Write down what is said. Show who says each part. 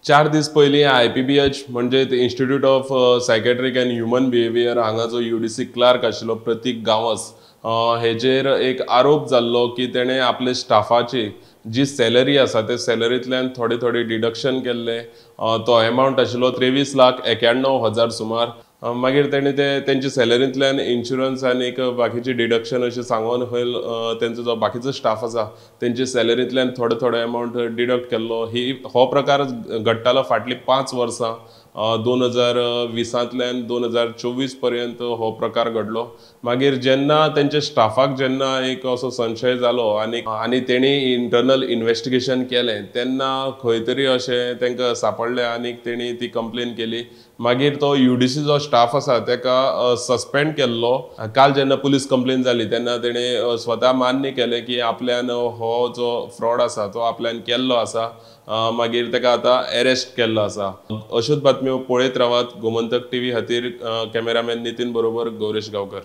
Speaker 1: 4 दीस पयलीं IPBH म्हणजे institute of psychiatric and human behaviour हांगा जो UDC क्लार्क आशिल्लो प्रतीक गांवस हेजेर एक आरोप जाल्लो की तेणें आपले स्टाफाची जी सॅलरी आसा ते सॅलरींतल्यान थोडे थोडे डिडक्शन केल्ले तो अमावंट आशिल्लो 23,91,000 सुमार मागीर तेणी ते तेंचे सॅलरींतल्यान इन्शुरन्स आनी बाकीची डिडक्शन अशें सांगून तेंचो जो बाकीचो स्टाफ आसा तेंचे सॅलरींतल्यान थोडे थोडे अमावंट डिडक्ट केल्लो हो प्रकार घडटालो फाटलीं 5 वर्सां 2020तल्यान 2024 पर्यंत हो प्रकार घडलो मागीर जेन्ना तेंच्या स्टाफाक जेन्ना एक असो संशय जालो आनी तेणी इंटरनल इन्व्हेस्टिगेशन केलें तेन्ना खंय तरी अशें तांकां सांपडलें आनी तेणी ती कंप्लेन केली मागीर तो UDC जो स्टाफ आसा ताका सस्पेंड केल्लो काल जेन्ना पुलीस कंप्लेन जाली तेन्ना तेणें स्वता मान्य केलें की आपल्यान हो जो फ्रॉड आसा तो आपल्यान केल्लो आसा मागीर ताका आतां अरेस्ट केल्लो आसा अश्योच बातम्यो पळयत रावात गोमंतक TV खातीर कॅमेरामॅन नितीन बरोबर गौरेश गांवकर।